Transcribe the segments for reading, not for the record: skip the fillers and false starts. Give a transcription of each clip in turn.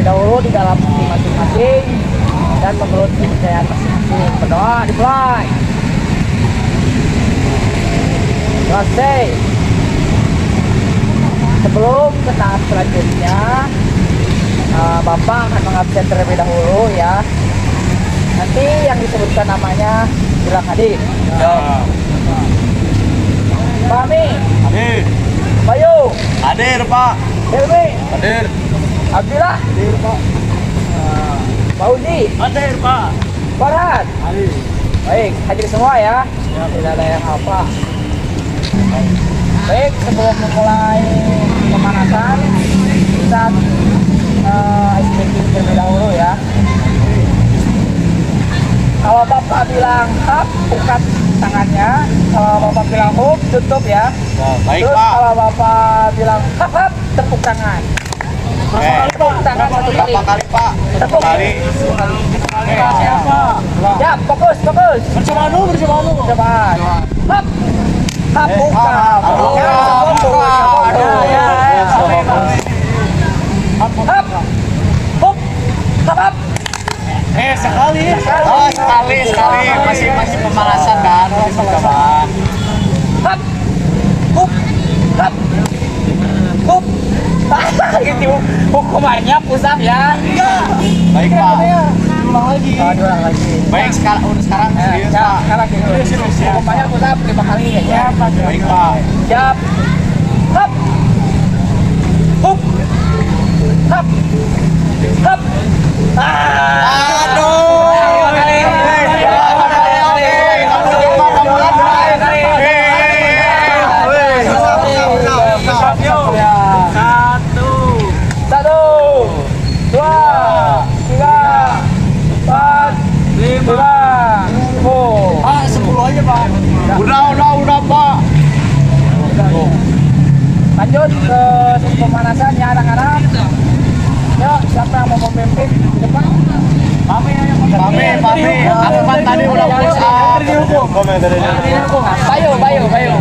terlebih dahulu di dalam hati masing-masing dan menurut kepercayaan masing-masing. Berdoa dimulai. Selesai. Sebelum ke tahap selanjutnya, Bapak akan mengabsen terlebih dahulu ya. Nanti yang disebutkan namanya bilang hadir. Ya. Pak Ami, Hadir. Bayu, Hadir, Pak. Helmi, Hadir. Abdillah, Hadir, Pak. Pak Uji, Hadir, Pak. Farhan. Hadir. Baik, hadir semua ya. Tidak ada yang apa. Baik, sebelum memulai pemanasan, kita SPK terlebih dahulu ya. Kalau Bapak bilang hap, buka tangannya. Kalau Bapak bilang hub, tutup ya. Baik, Terus Pak. kalau Bapak bilang hap, tepuk tangan. Tepuk tangan satu kali. Berapa kali, Pak? Tepuk. Kali. Siapa? Ya, fokus, fokus. Bersama dulu. Coba. Hap. Hap, buka. hap, buka. Ya. Hap. Hap. Hop. Hap, hap. Sekali. Oh, sekali. Masih pemanasan kan? Masih percobaan. Hap. Hup. Hap. Hup. Gitu hukumannya pusat ya. Baik, Pak. Ulang lagi. Ulang lagi. Baik, sekarang serius, Ya, Pak. sekarang gitu. Hukumannya pusat 5 kali ya. Baik, Pak. Siap. Hap. Hup. Hap. Hap. Aduh. Satu, dua, tiga, empat, lima, 10 aja Pak. Udah, Pak. Lanjut ke pemanasan ya anak-anak. Yuk, siapa yang mau memimpin di depan? Mami. Aku kan tadi udah push up. Bayu.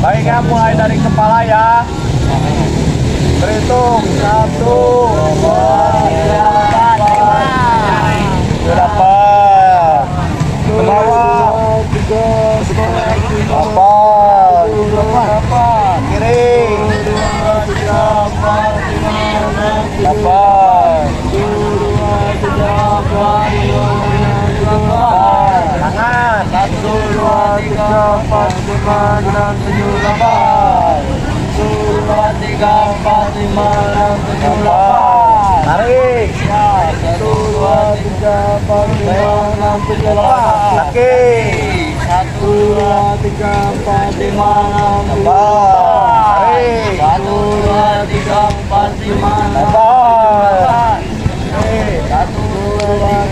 Baik ya, mulai dari kepala ya. Berhitung 1, 2, 3, 4, 8. Ke bawah 8, kiri 8, tangan 1, 2, 3, 4, 5, 6, 7, 8. 1, 2, 3, 4, 5, 6, 7, 8. Tarik. 1, 2, 3, 4, 5, 6, 7, 8. Laki. 1, 2, 3, 4, 5, 6, 7, 8. Tarik. 1, 2, 3, 4, 5, 6, 7, 8. 1, 2,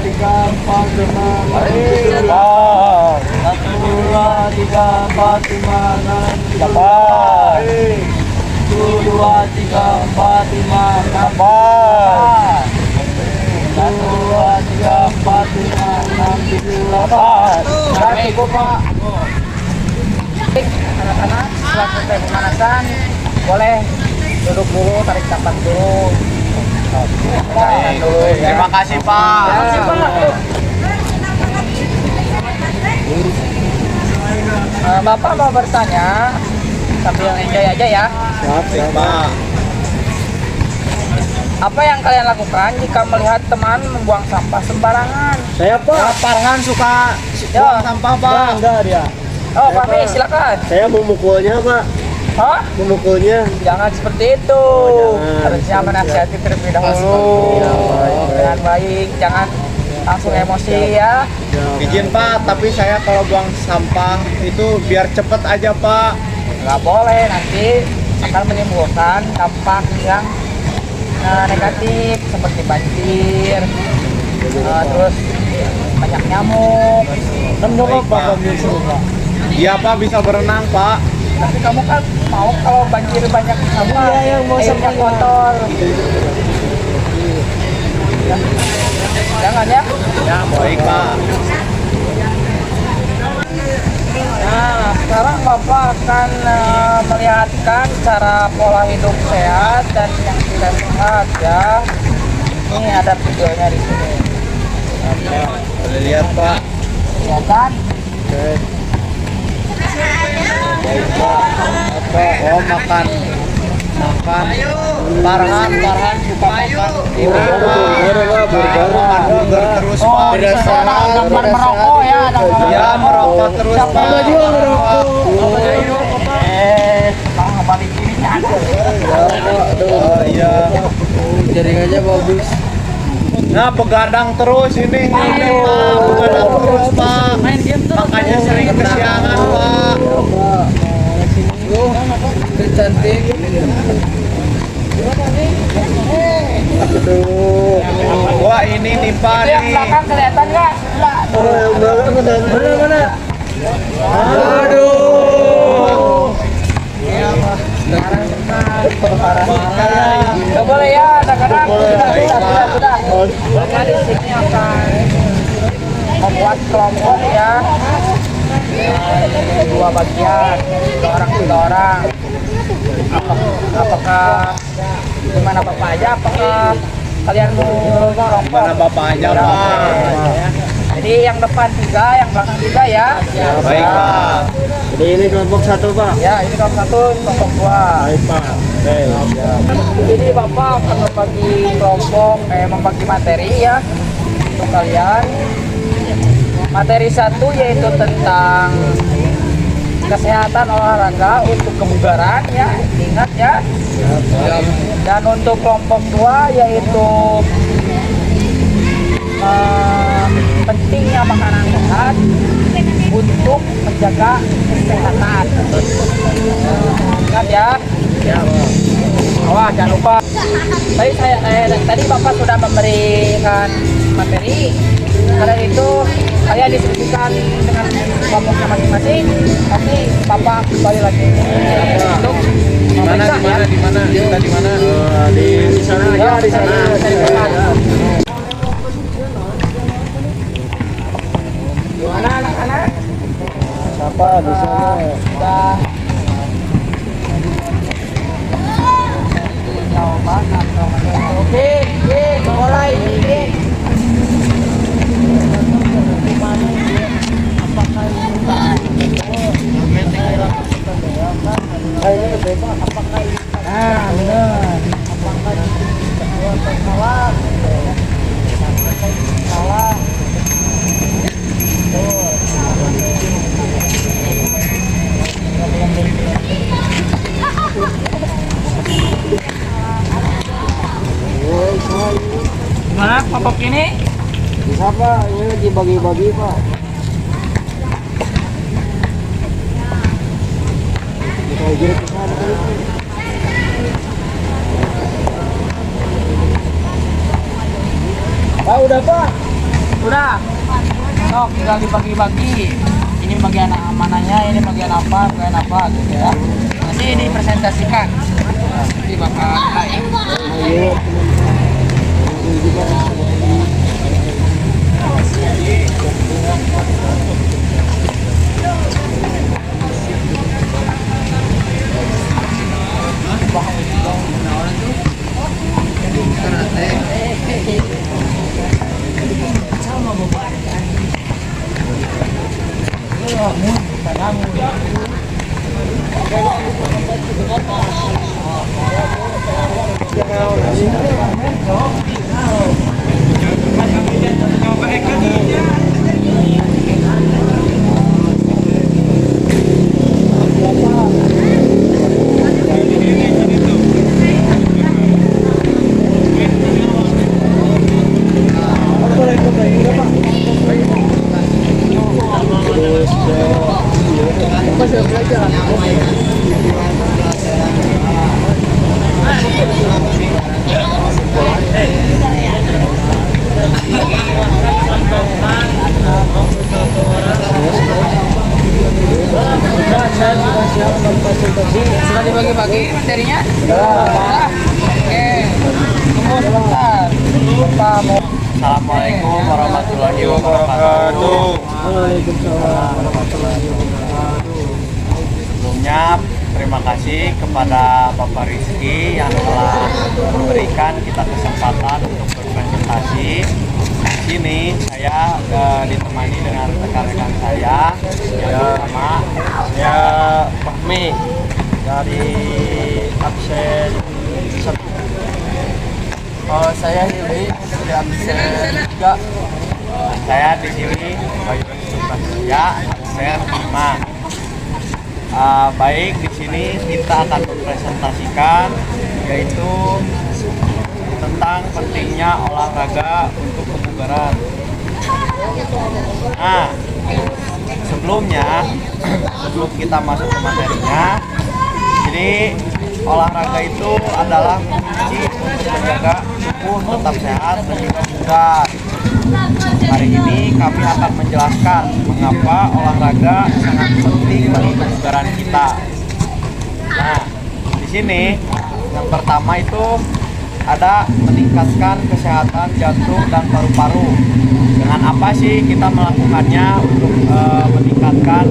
3, 4, 5, 6, 7, 8. 1, 2, 3, 4, 5, 6, 7, 8. 1, 2, 3, 4, 5, 6, 8. 1, 2, 3, 4, 5, 6, 7, 8. Sudah cukup Pak. Baik, anak-anak setelah selesai pemanasan boleh duduk dulu, tarik nafas dulu. Baik. Terima kasih, Pak. Bapak mau bertanya sambil enjoy aja ya. Siap, Pak. Apa yang kalian lakukan jika melihat teman membuang sampah sembarangan? Saya Pak. Farhan suka Ya. buang sampah, Pak. Enggak dia. Oh, Pak Mi, silakan. Saya memukulnya Pak. Hah? Memukulnya. Jangan seperti itu. jangan. Harusnya menasihati terlebih dahulu. Dengan baik, jangan langsung emosi ya. Izin, Pak, tapi saya kalau buang sampah itu biar cepet aja, Pak. Nggak boleh, nanti akan menimbulkan dampak yang negatif seperti banjir, terus banyak nyamuk. Kan nyokap Pak Pak. kami semua. Iya, Pak, bisa berenang, Pak. Tapi kamu kan mau kalau banjir banyak sampah, Iya, yang mau airnya sampahnya. kotor. Jangan ya. Ya, baik, Pak. Nah, sekarang Bapak akan melihatkan cara pola hidup sehat dan yang tidak sehat ya. Ini ada videonya di sini. Boleh lihat Pak. Ya kan? Baik Pak. Apa? Oh makan. Farhan suka makan. Burger terus Pak. Oh, di sana ada gambar merokok ya, ada gambar Ya merokok terus Pak. Bapak juga ngerokok. Bang balik ini ada. Oh iya. Jaringannya bagus. Nah begadang terus ini Pak. Begadang terus Pak. Makanya sering kesiangan Pak. Cantik. Aduh. Wah ini nih Pak Itu yang nih. belakang kelihatan nggak? Mana? Aduh. Nggak boleh ya, kadang-kadang sudah. Kita di sini akan membuat kelompok ya. Dua bagian, tiga orang. Apakah gimana Bapak aja? Apakah kalian mau kelompok? Mana Bapak aja Pak. Jadi yang depan 3, yang belakang 3 ya. Baik Pak. Jadi ini kelompok 1 Pak. Ya, ini kelompok 1, ini kelompok 2. Baik Pak. Jadi Bapak akan membagi kelompok, membagi materi ya untuk kalian. Materi 1 yaitu tentang kesehatan olahraga untuk kebugaran ya, ingat ya. Dan untuk kelompok 2 yaitu pentingnya makanan sehat untuk menjaga kesehatan. Ingat ya. Awas jangan lupa. Tadi Bapak sudah memberikan materi. Karena itu kalian diskusikan dengan kelompoknya masing-masing. Nanti Bapak kembali lagi untuk memeriksa ya. Di mana? Di sana Ya, di sana. Gimana anak-anak? Siapa di sana? Sudah jawaban atau oke, mulai ini. Nah, benar. Apakah salah? Gimana kelompok ini? Siapa? Ini lagi bagi-bagi Pak. Kita uji ke sana kali. Pak udah Pak. Udah. Sok tinggal dibagi-bagi. Ini bagian mananya, ini bagian apa gitu ya. Nanti dipresentasikan. Nanti Bapak minta ya. Ayo. Sudah dibagi-bagi materinya? Sudah. Oke. Tunggu sebentar. Bapak mau. Assalamualaikum warahmatullahi wabarakatuh. Waalaikumsalam warahmatullahi wabarakatuh. Sebelumnya terima kasih kepada Bapak Rizky yang telah memberikan kita kesempatan untuk berpresentasi. Di sini saya ditemani dengan rekan-rekan saya. Yang pertama saya Fahmi dari absen 1. Saya Hilmi dari absen 3. Saya di sini sebagai presentasinya absen 5. Baik, di sini kita akan mempresentasikan yaitu tentang pentingnya olahraga untuk kebugaran. Nah, sebelum kita masuk ke materinya, jadi olahraga itu adalah kunci untuk menjaga tubuh tetap sehat dan juga bugar. Hari ini kami akan menjelaskan mengapa olahraga sangat penting bagi kebugaran kita. Nah, di sini yang pertama itu ada meningkatkan kesehatan jantung dan paru-paru. Dengan apa sih kita melakukannya untuk meningkatkan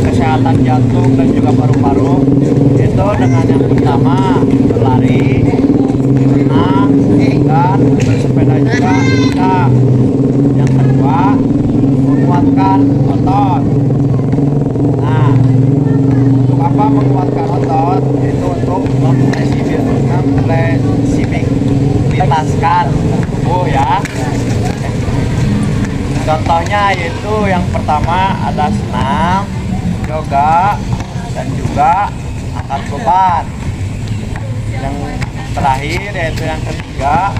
kesehatan jantung dan juga paru-paru? Itu dengan yang pertama berlari, berenang, dan bersepeda juga bisa. Yang kedua menguatkan otot. Nah, untuk apa menguatkan otot? Itu untuk memfleksibilitaskan tubuh ya. Contohnya yaitu yang pertama ada senam, yoga, dan juga angkat beban. Yang terakhir yaitu yang ketiga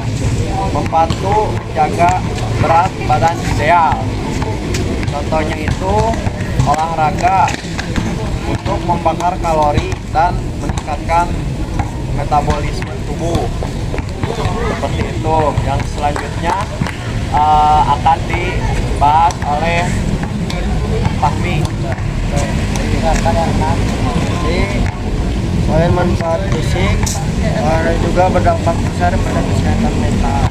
membantu menjaga berat badan ideal. Contohnya itu olahraga untuk membakar kalori dan meningkatkan metabolisme tubuh. Seperti itu. Yang selanjutnya akan dibahas oleh Fahmi. Jadi selain manfaat fisik, olahraga juga berdampak besar pada kesehatan mental.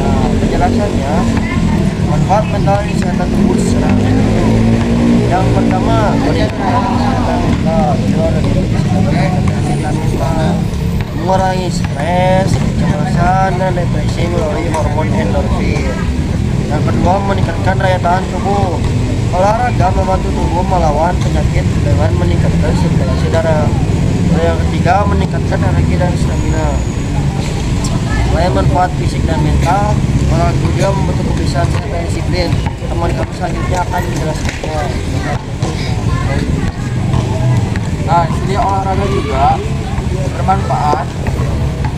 Nah, penjelasannya, manfaat mental di kesehatan tubuh secara yang pertama, meningkatkan kesehatan mental. Mengurangi stres, kecemasan, dan depresi melalui hormon endorfin. Yang kedua, meningkatkan daya tahan tubuh. Olahraga membantu tubuh melawan penyakit dengan meningkatkan sirkulasi darah. Yang ketiga, meningkatkan energi dan stamina. Selain manfaat fisik dan mental, olahraga juga membentuk kebiasaan sehat dan disiplin. Teman kami selanjutnya akan menjelaskannya. Nah, di sini olahraga juga bermanfaat.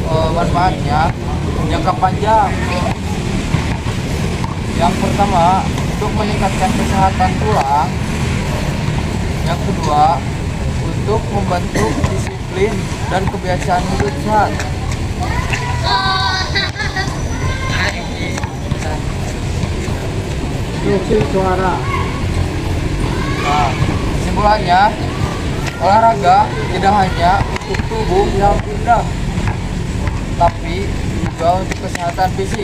Manfaatnya jangka panjang. Yang pertama, untuk meningkatkan kesehatan tulang. Yang kedua, untuk membentuk disiplin dan kebiasaan hidup sehat. Suara. Nah, kesimpulannya, olahraga tidak hanya untuk tubuh yang indah, tapi juga untuk kesehatan fisik,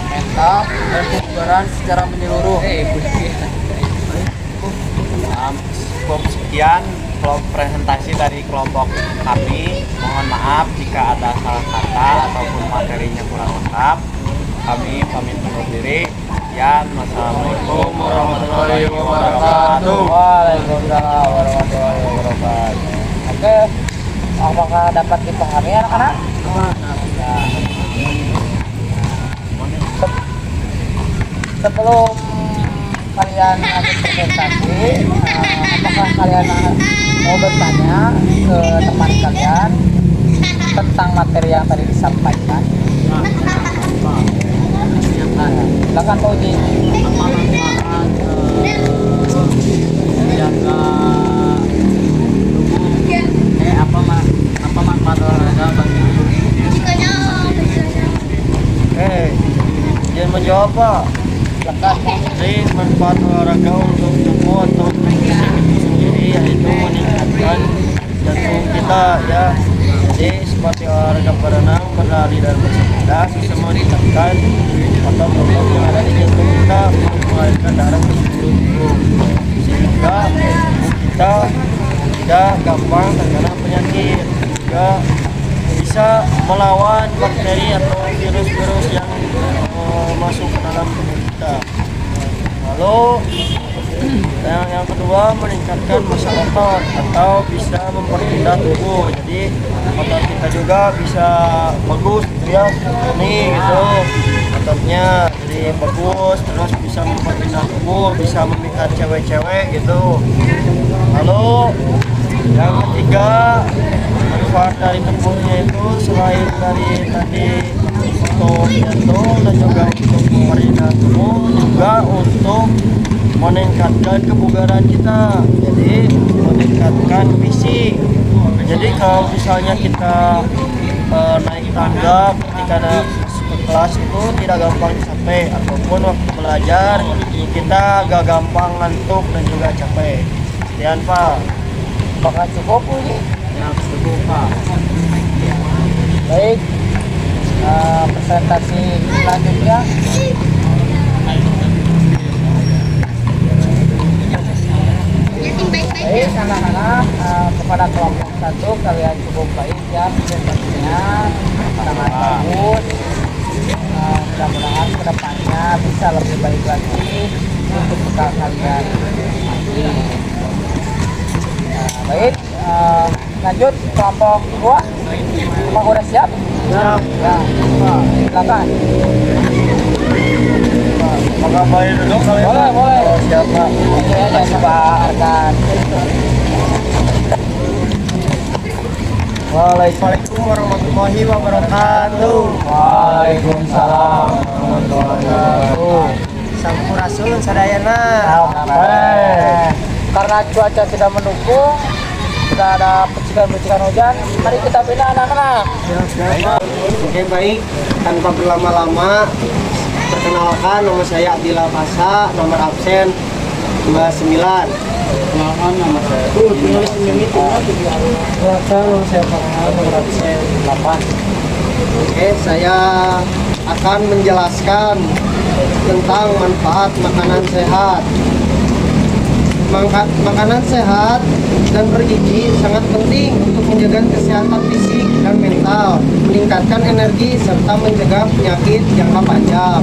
mental, dan kebugaran secara menyeluruh. Cukup sekian presentasi dari kelompok kami. Mohon maaf jika ada salah kata ataupun materinya kurang lengkap. Kami pamit undur diri. Sekian, wassalamualaikum warahmatullahi wabarakatuh. Waalaikumsalam warahmatullahi wabarakatuh. Oke, apakah dapat dipahami anak-anak? Sebelum kalian habis presentasi, apakah kalian mau bertanya ke teman kalian tentang materi yang tadi disampaikan? Silakan Pak Uji. Apa manfaat menjaga tubuh? Apa manfaat olahraga bagi tubuh? Jangan menjawab Pak. Silakan. Jadi manfaat olahraga untuk tubuh atau fisik itu sendiri yaitu meningkatkan jantung kita ya. Jadi seperti olahraga berenang, berlari dan bersepeda bisa meningkatkan otot-otot yang ada di jantung kita mengalirkan darah ke seluruh tubuh sehingga tubuh kita tidak gampang terkena penyakit, juga bisa melawan bakteri atau virus-virus yang masuk ke dalam tubuh kita. Lalu yang kedua, meningkatkan massa otot atau bisa memperindah tubuh. Jadi otot kita juga bisa bagus gitu ya. Nih gitu ototnya jadi bagus, terus bisa memperindah tubuh, bisa memikat cewek-cewek gitu. Lalu yang ketiga, manfaat dari kebunnya itu selain dari tadi untuk jantung dan juga untuk memperindah tubuh, juga untuk meningkatkan kebugaran kita, jadi meningkatkan fisik. Jadi kalau misalnya kita naik tangga ketika naik ke kelas itu tidak gampang capek, ataupun waktu belajar kita agak gampang ngantuk dan juga capek. Sekian Pak. Apakah cukup ini? Ya, cukup Pak. Baik, presentasi selanjutnya. Baik anak-anak, kepada kelompok 1 kalian cukup baik ya presentasinya, sangat bagus. Mudah-mudahan kedepannya bisa lebih baik lagi untuk bekal kalian nanti. Baik, lanjut kelompok 2. Apakah udah siap? Siap. Ya, silakan. Apakah boleh duduk kalian? Boleh, boleh. Siap Pak. Oke, aja Pak Arkan. Waalaikumsalam warahmatullahi wabarakatuh. Waalaikumsalam warahmatullahi wabarakatuh. Sampurasun sadayana. Karena cuaca tidak mendukung, sudah ada percikan-percikan hujan, mari kita bina anak-anak. Oke baik, tanpa berlama-lama, perkenalkan nama saya Abdillah Pasa, nomor absen 29. Perkenalkan nama saya. Perkenalkan nama saya Farhan, nomor absen 8. Oke, saya akan menjelaskan tentang manfaat makanan sehat. Makanan sehat dan bergizi sangat penting untuk menjaga kesehatan fisik dan mental, meningkatkan energi, serta mencegah penyakit jangka panjang.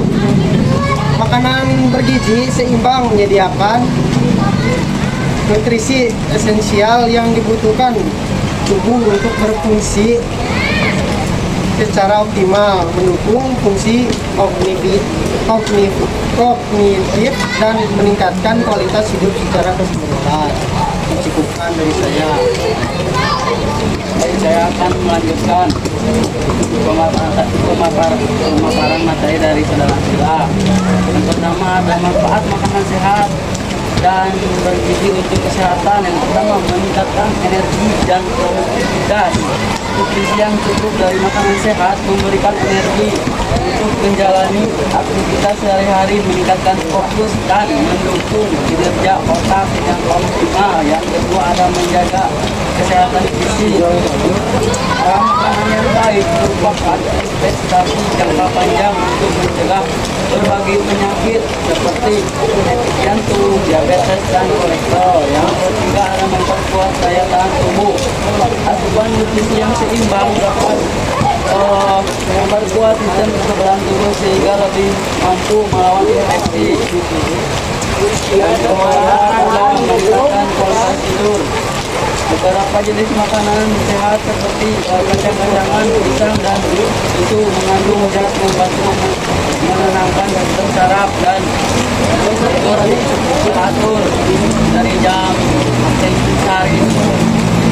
Makanan bergizi seimbang menyediakan nutrisi esensial yang dibutuhkan tubuh untuk berfungsi secara optimal, mendukung fungsi kognitif dan meningkatkan kualitas hidup secara keseluruhan. Cukupkan dari saya. Baik, saya akan melanjutkan pemaparan materi dari saudara Sila. Yang pertama ada manfaat makanan sehat dan bergizi untuk kesehatan. Yang pertama meningkatkan energi dan produktivitas. Nutrisi yang cukup dari makanan sehat memberikan energi untuk menjalani aktivitas sehari-hari, meningkatkan fokus dan mendukung kinerja otak yang optimal. Yang kedua ada menjaga kesehatan fisik. Makanan yang baik merupakan investasi jangka panjang untuk mencegah berbagai penyakit seperti penyakit jantung, diabetes, dan kolesterol. Yang ketiga ada memperkuat daya tahan tubuh. Asupan nutrisi yang seimbang dapat memperkuat sistem kekebalan tubuh sehingga lebih mampu melawan infeksi. Yang keempat adalah meningkatkan kualitas tidur. Beberapa jenis makanan sehat seperti kacang-kacangan, pisang, dan itu mengandung zat membantu menenangkan sistem saraf dan teratur dari jam makan sehari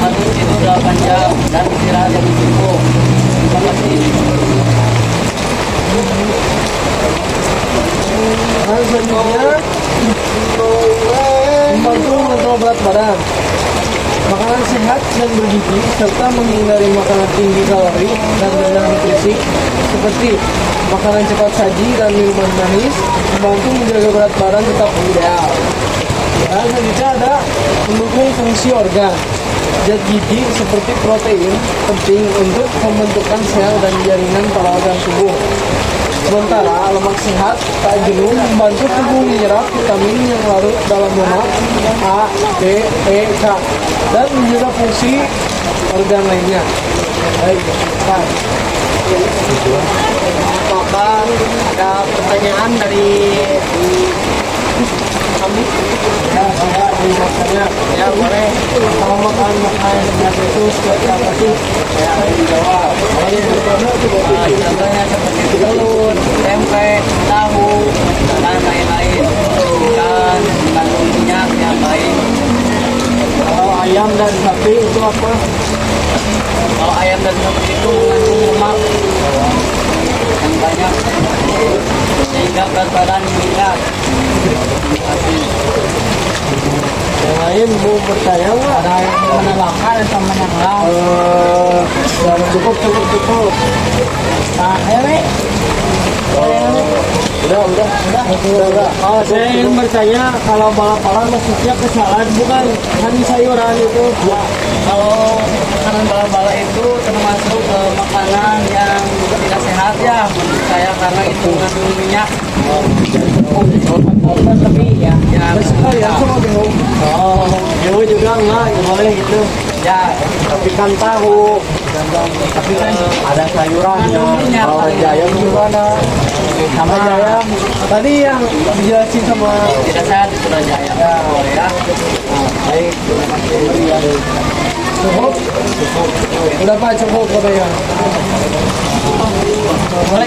harus tidur 8 jam dan istirahat yang cukup. Terima kasih. Selanjutnya, membantu mengontrol berat badan. Makanan sehat dan bergizi serta menghindari makanan tinggi kalori dan rendah nutrisi seperti makanan cepat saji dan minuman manis membantu menjaga berat badan tetap ideal. Dan selanjutnya ada mendukung fungsi organ. Zat gizi seperti protein penting untuk pembentukan sel dan jaringan pada organ tubuh. Sementara lemak sehat tak jenuh membantu tubuh menyerap vitamin yang larut dalam lemak A, D, E, K dan menjaga fungsi organ lainnya. Baik, Pak. Apakah ada pertanyaan dari kami? Ya, saya di masanya. Ya boleh. Kalau makan makanan yang itu seperti apa sih? Saya akan menjawab. Contohnya seperti telur, tempe, tahu, dan lain-lain. Dan mengandung minyak yang baik. Kalau ayam dan sapi itu apa? Kalau ayam dan sapi itu mengandung lemak yang banyak, sehingga berat badan meningkat. Yang lain mau percaya nggak? Ada yang menambahkan sama yang lain. Cukup. Nah, ayo nih. Udah. Oh, saya ingin bertanya, kalau bala-bala maksudnya kesalahan bukan hanya sayuran itu. Kalau makanan bala-bala itu termasuk makanan yang tidak sehat ya menurut saya, karena itu mengandung minyak. Lebih ya. Ya, Ya, sama bingung. Oh, bingung juga enggak boleh gitu. ya, Tapi kan tahu, tapi kan ada sayurannya. Kalau ayam gimana? Sama ayam. Tadi yang dijelasin sama tidak sehat itu aja ya. Boleh ya. baik. Cukup. Udah Pak, cukup katanya.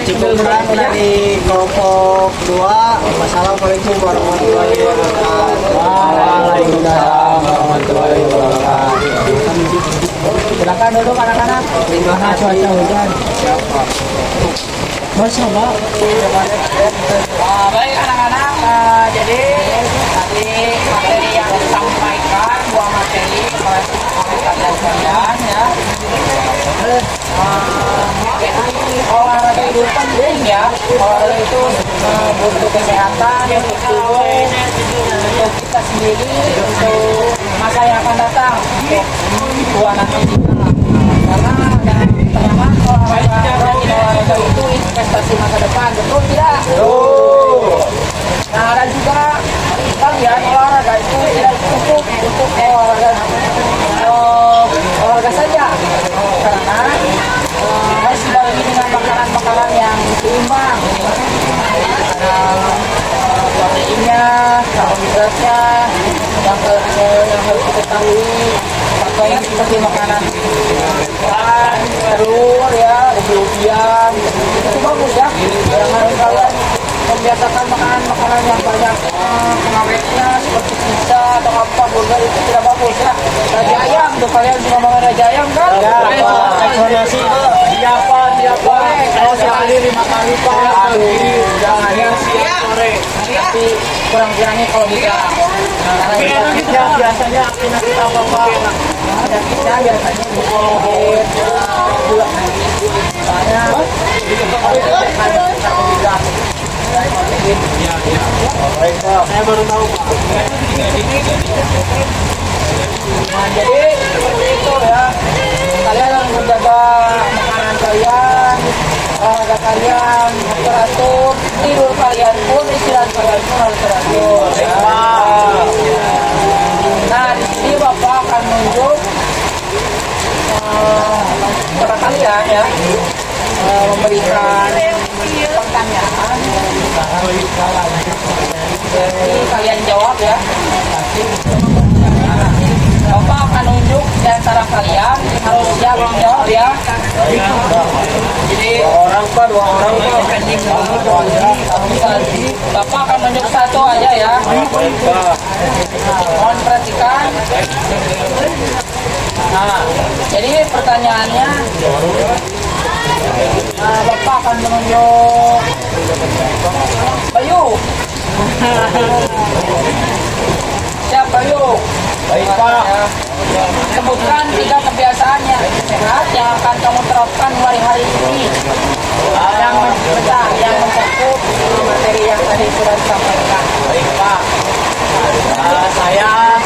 Cukup kurang dari kelompok 2. Wassalamualaikum warahmatullahi wabarakatuh. Waalaikumsalam warahmatullahi wabarakatuh. Silakan duduk anak-anak. Gimana cuaca hujan? Masya Allah. Baik anak-anak, jadi tadi materi yang disampaikan, dua materi oleh kalian sekalian ya. Olahraga itu penting ya. Olahraga itu butuh kesehatan, untuk tubuh, untuk kita sendiri, untuk masa yang akan datang, untuk dua anak kita. Karena dengan pertama olahraga itu investasi masa depan, betul tidak? Nah, dan juga kalian olahraga itu tidak cukup untuk olahraga saja, karena harus dibarengi dengan makanan-makanan yang seimbang, ada proteinnya, karbohidratnya, yang harus diketahui. Contohnya seperti makanan ikan, telur ya, ubi-ubian, itu bagus ya. Yang harus kalian membiasakan makanan-makanan yang banyak pengawetnya seperti pizza atau apa, burger itu tidak bagus ya. Raja ayam tuh, kalian juga makan raja ayam kan? Ya, eksplorasi siapa? Boleh, kalau sekali 5 kali Pak. Jangan ya, siang sore. Tapi kurang-kurangnya kalau bisa. Ya, biasanya penyakit apa Pak? Penyakitnya biasanya kulit, gula, soalnya karbohidrat. Baik Pak, saya baru tahu Pak. Nah, jadi seperti itu ya. Kalian harus menjaga makanan kalian, olahraga kalian teratur, tidur kalian pun, istirahat kalian pun harus teratur. Ya. Nah, di sini Bapak akan menunjuk kepada kalian ya, memberikan pertanyaan. Jadi kalian jawab ya. Bapak akan nunjuk di antara kalian, harus siap menjawab ya. Jadi Dua orang Bapak akan nunjuk satu aja ya. Mohon perhatikan. Nah, jadi pertanyaannya, Bapak akan menunjuk Bayu. Siap Bayu. Baik Pak. Sebutkan 3 kebiasaan yang sehat yang akan kamu terapkan mulai hari ini. Yang mencakup materi yang tadi sudah disampaikan. Baik Pak. Saya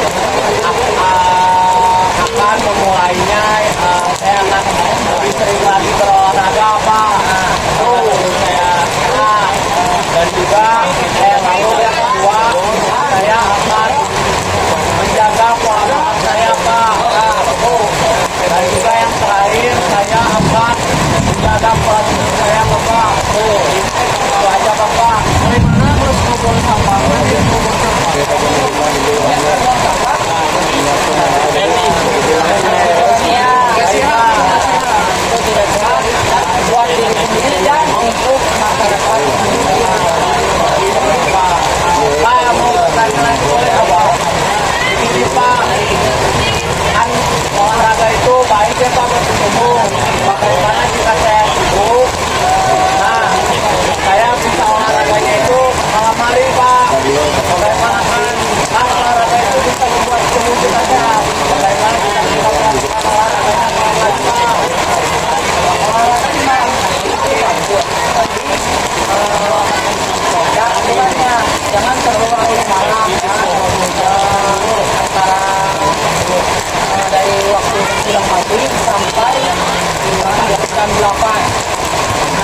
akan memulainya. Saya akan lebih sering lagi berolahraga Pak. Saya juga. Lalu yang kedua, saya akan menjaga keamanan saya, Pak. Dan juga yang terakhir, saya akan menjaga perasaan saya, Bapak. Itu aja, Bapak. Dari mana terus ngumpul sampah? Buat diri sendiri dan untuk masyarakat. Pak, mau tanya lagi boleh apa? Ini Pak, kan olahraga itu baik ya Pak untuk tubuh. Bagaimana jika saya sibuk? Nah, saya bisa olahraganya itu malam hari Pak. Bagaimana kan olahraga itu bisa membuat tubuh kita sehat. Bagaimana kita bisa melakukan olahraganya malam hari Pak? Olahraga di malam ya aturannya jangan terlalu malam ya. Antara dari waktu siang maghrib sampai jam 8.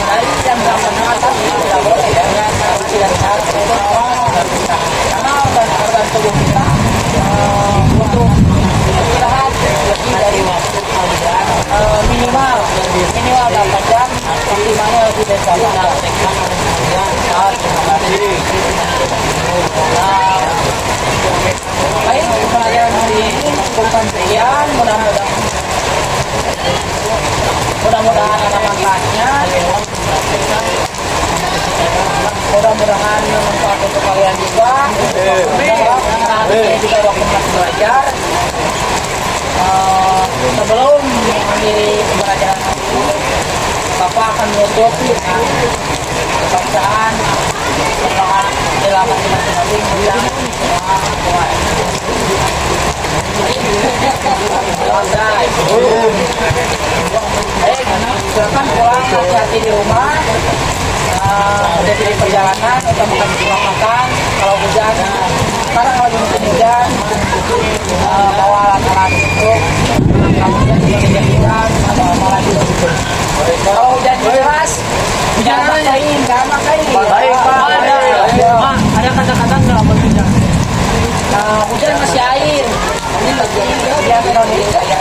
Dari jam 8 ke atas tidak boleh ya. Tidak harus itu karena organ tubuh kita untuk istirahat lebih dari waktu minimal 8 jam, maksimalnya lebih dari 8 jam. Baik, pelajaran hari ini bukan sekian. Mudah-mudahan ada manfaatnya. Mudah-mudahan bermanfaat untuk kalian juga. Nanti juga waktu masih belajar. Sebelum mengakhiri pembelajaran ini, Bapak akan menutup bacaan silakan masing-masing bilang doa. Baik, silakan pulang hati-hati di rumah. Hati-hati di perjalanan, utamakan makan. Kalau hujan, karena kalau musim hujan, bawa alat-alat untuk hujan dijadikan atau malah gitu. Kalau hujan deras, hujan makain, nggak makain. Baik Pak, ada kata-kata nggak buat hujan? Hujan masih air. Ini lagi biar Indonesia ya.